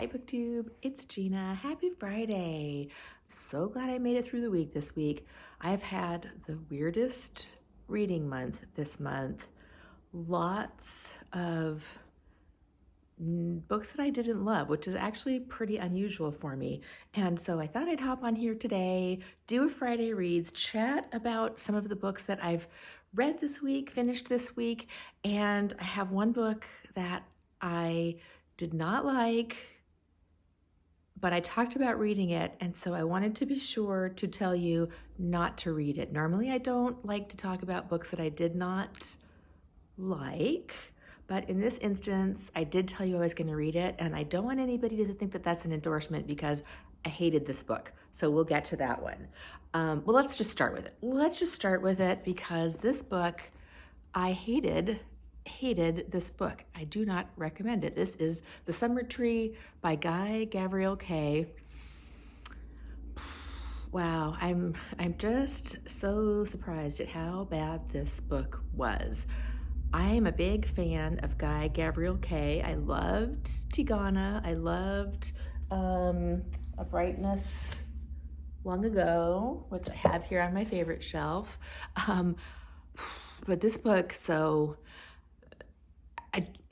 Hi BookTube, it's Gina. Happy Friday. So glad I made it through the week this week. I've had the weirdest reading month this month. Lots of books that I didn't love, which is actually pretty unusual for me. And so I thought I'd hop on here today, do a Friday Reads, chat about some of the books that I've read this week, finished this week, and I have one book that I did not like, but I talked about reading it, and so I wanted to be sure to tell you not to read it. Normally I don't like to talk about books that I did not like, but in this instance, I did tell you I was going to read it, and I don't want anybody to think that that's an endorsement because I hated this book. So we'll get to that one. Well, let's just start with it. Let's just start with it because this book, I hated this book. I do not recommend it. This is The Summertree by Guy Gavriel Kay. Wow, I'm just so surprised at how bad this book was. I am a big fan of Guy Gavriel Kay. I loved Tigana. I loved A Brightness long ago, which I have here on my favorite shelf. But this book, so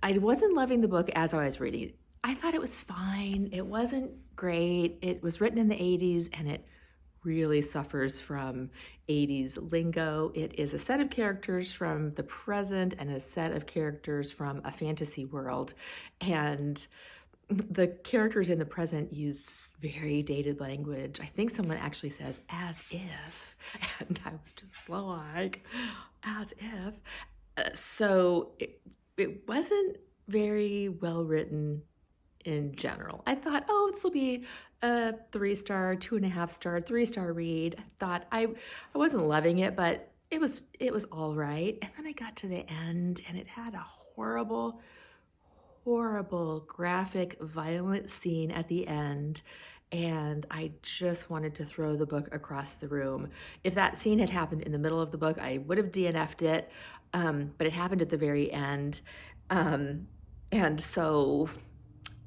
I wasn't loving the book as I was reading it. I thought it was fine. It wasn't great. It was written in the 80s and it really suffers from 80s lingo. It is a set of characters from the present and a set of characters from a fantasy world. And the characters in the present use very dated language. I think someone actually says, as if, and I was just like, as if. So it wasn't very well written in general. I thought, oh, this will be a 3-star, 2.5-star, 3-star read. I thought I wasn't loving it, but it was all right. And then I got to the end and it had a horrible, graphic, violent scene at the end. And I just wanted to throw the book across the room. If that scene had happened in the middle of the book, I would have DNF'd it, but it happened at the very end. And so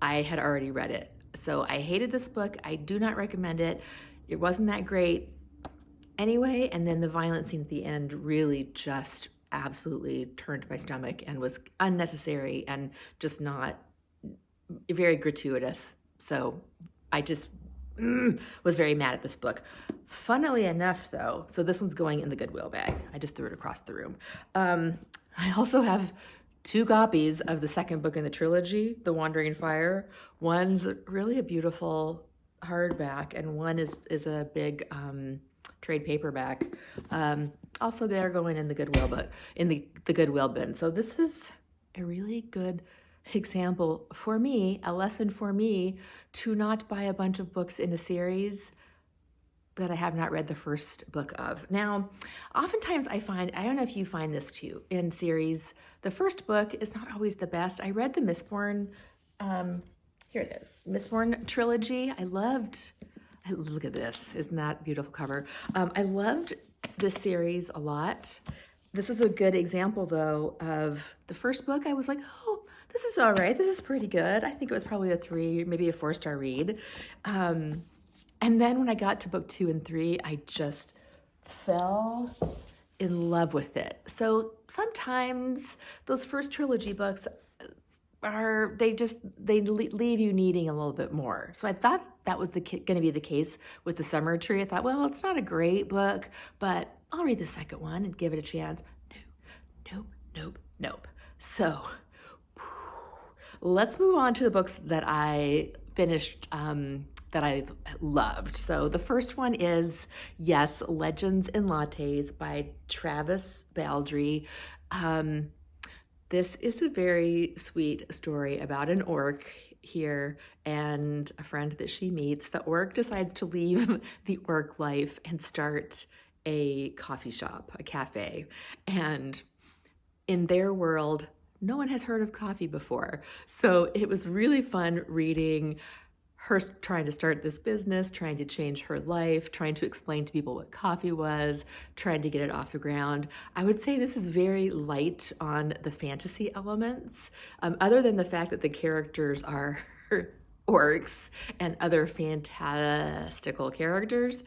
I had already read it. So I hated this book. I do not recommend it. It wasn't that great anyway. And then the violent scene at the end really just absolutely turned my stomach and was unnecessary and just not very gratuitous. So I just was very mad at this book. Funnily enough, though, so this one's going in the Goodwill bag. I just threw it across the room. I also have 2 copies of the second book in the trilogy, The Wandering Fire. One's really a beautiful hardback, and one is a big trade paperback. Also, they're going in the Goodwill, but in the Goodwill bin. So this is a really good example for me, a lesson for me to not buy a bunch of books in a series that I have not read the first book of. Now, oftentimes I find, I don't know if you find this too, in series, the first book is not always the best. I read the Mistborn, here it is, Mistborn trilogy. Look at this, isn't that a beautiful cover? I loved this series a lot. This is a good example though of the first book. I was like, oh, this is all right. This is pretty good. I think it was probably a 3, maybe a 4-star read. And then when I got to book 2 and 3, I just fell in love with it. So sometimes those first trilogy books they leave you needing a little bit more. So I thought that was going to be the case with The Summertree. I thought, well, it's not a great book, but I'll read the second one and give it a chance. Nope. So let's move on to the books that I finished, that I loved. So the first one is, yes, Legends and Lattes by Travis Baldree. This is a very sweet story about an orc here and a friend that she meets. The orc decides to leave the orc life and start a coffee shop, a cafe. And in their world, no one has heard of coffee before. So it was really fun reading her trying to start this business, trying to change her life, trying to explain to people what coffee was, trying to get it off the ground. I would say this is very light on the fantasy elements, other than the fact that the characters are orcs and other fantastical characters.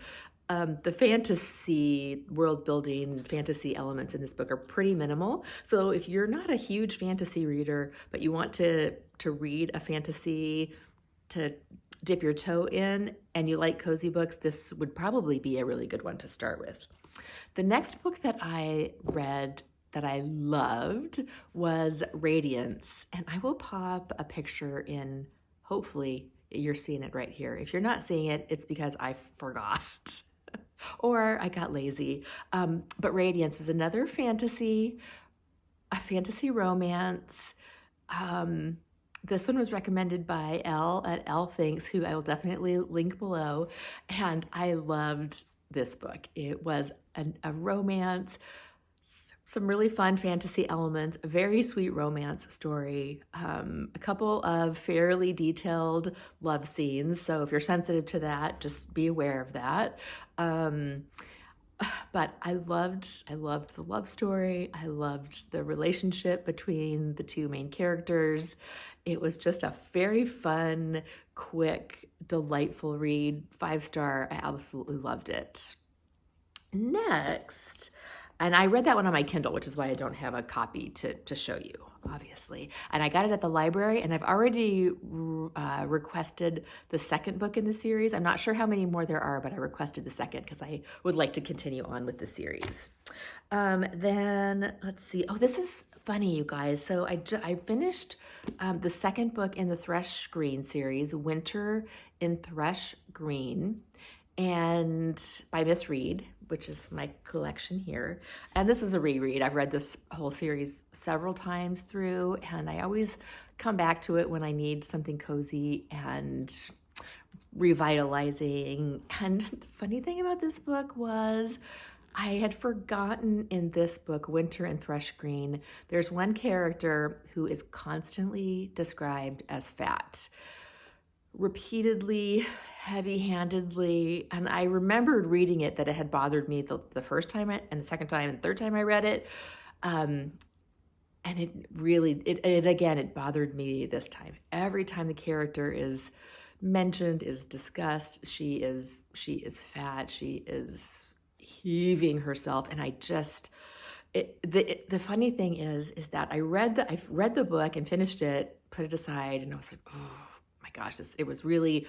The fantasy world building, fantasy elements in this book are pretty minimal. So if you're not a huge fantasy reader, but you want to read a fantasy to dip your toe in and you like cozy books, this would probably be a really good one to start with. The next book that I read that I loved was Radiance, and I will pop a picture in. Hopefully you're seeing it right here. If you're not seeing it, it's because I forgot or I got lazy. But Radiance is another a fantasy romance. This one was recommended by Elle at Elle Thinks, who I will definitely link below. And I loved this book. It was a romance, some really fun fantasy elements, a very sweet romance story, a couple of fairly detailed love scenes. So if you're sensitive to that, just be aware of that. But I loved the love story. I loved the relationship between the two main characters. It was just a very fun, quick, delightful read. 5-star. I absolutely loved it. Next, and I read that one on my Kindle, which is why I don't have a copy to show you, obviously. And I got it at the library, and I've already requested the second book in the series. I'm not sure how many more there are, but I requested the second because I would like to continue on with the series. Then, let's see. Oh, this is funny, you guys. So I finished the second book in the Thrush Green series, Winter in Thrush Green, and by Miss Reed, which is my collection here. And this is a reread. I've read this whole series several times through, and I always come back to it when I need something cozy and revitalizing. And the funny thing about this book was I had forgotten in this book, Winter in Thrush Green, there's one character who is constantly described as fat, repeatedly, heavy-handedly, and I remembered reading it that it had bothered me the first time and the second time and third time I read it, and it really, it bothered me this time. Every time the character is mentioned, is discussed, she is fat, she is heaving herself, and I just, the funny thing is that I read the book and finished it, put it aside, and I was like, oh gosh, it was really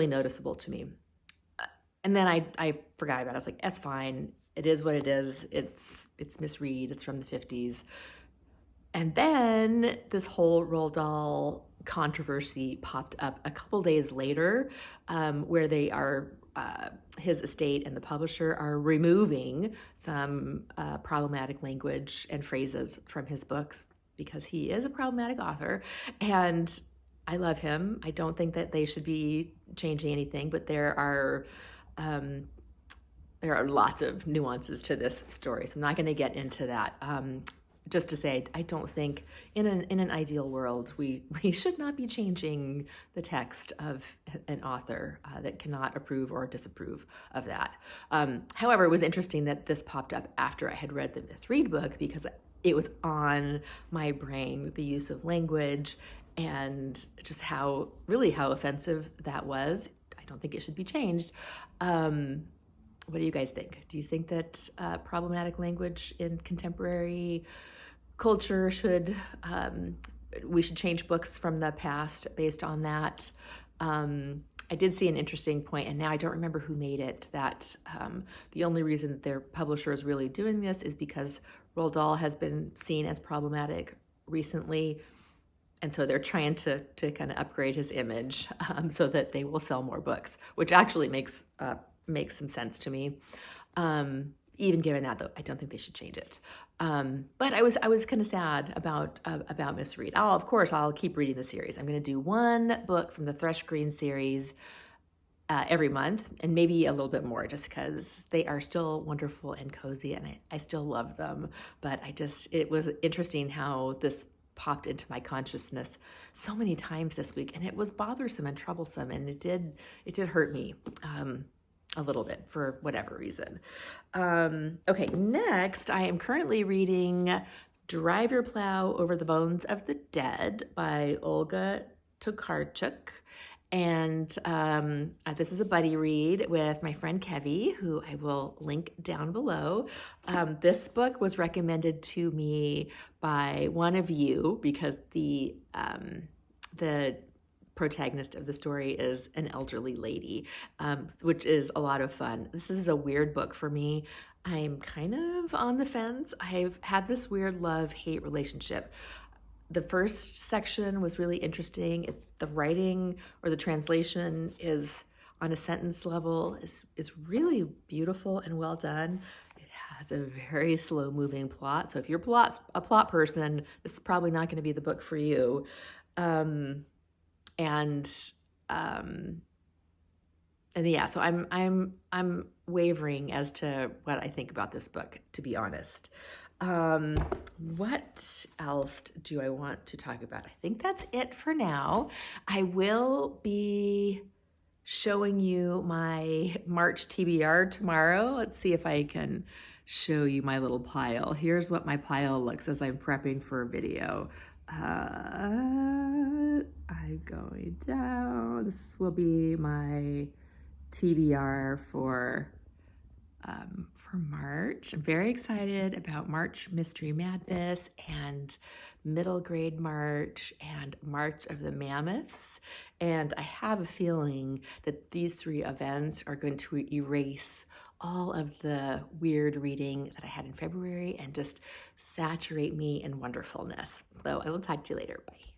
noticeable to me. And then I forgot about it. I was like, that's fine. It is what it is. It's Miss Reed. It's from the 50s. And then this whole Roald Dahl controversy popped up a couple days later, where they are, his estate and the publisher are removing some problematic language and phrases from his books because he is a problematic author. And I love him. I don't think that they should be changing anything, but there are lots of nuances to this story, so I'm not going to get into that. Just to say, I don't think in an ideal world we should not be changing the text of an author that cannot approve or disapprove of that. However, it was interesting that this popped up after I had read the Miss Reed book because it was on my brain, the use of language and just how offensive that was. I don't think it should be changed. What do you guys think? Do you think that problematic language in contemporary culture we should change books from the past based on that? I did see an interesting point, and now I don't remember who made it, that the only reason that their publisher is really doing this is because Roald Dahl has been seen as problematic recently, and so they're trying to kind of upgrade his image so that they will sell more books, which actually makes some sense to me. Even given that, though, I don't think they should change it. But I was kind of sad about Miss Reed. Of course, I'll keep reading the series. I'm going to do one book from the Thrush Green series every month, and maybe a little bit more, just because they are still wonderful and cozy, and I still love them. But it was interesting how this popped into my consciousness so many times this week, and it was bothersome and troublesome, and it did hurt me a little bit for whatever reason. Okay, next I am currently reading Drive Your Plow Over the Bones of the Dead by Olga Tokarczuk. And this is a buddy read with my friend Kevvie, who I will link down below. This book was recommended to me by one of you because the protagonist of the story is an elderly lady, which is a lot of fun. This is a weird book for me. I'm kind of on the fence. I've had this weird love-hate relationship. The first section was really interesting. The writing or the translation is on a sentence level is really beautiful and well done. It has a very slow moving plot. So if you're a plot person, this is probably not going to be the book for you. And yeah, so I'm wavering as to what I think about this book, to be honest. What else do I want to talk about? I think that's it for now. I will be showing you my March TBR tomorrow. Let's see if I can show you my little pile. Here's what my pile looks as I'm prepping for a video. I'm going down. This will be my TBR for March. I'm very excited about March Mystery Madness and Middle Grade March and March of the Mammoths. And I have a feeling that these three events are going to erase all of the weird reading that I had in February and just saturate me in wonderfulness. So I will talk to you later. Bye.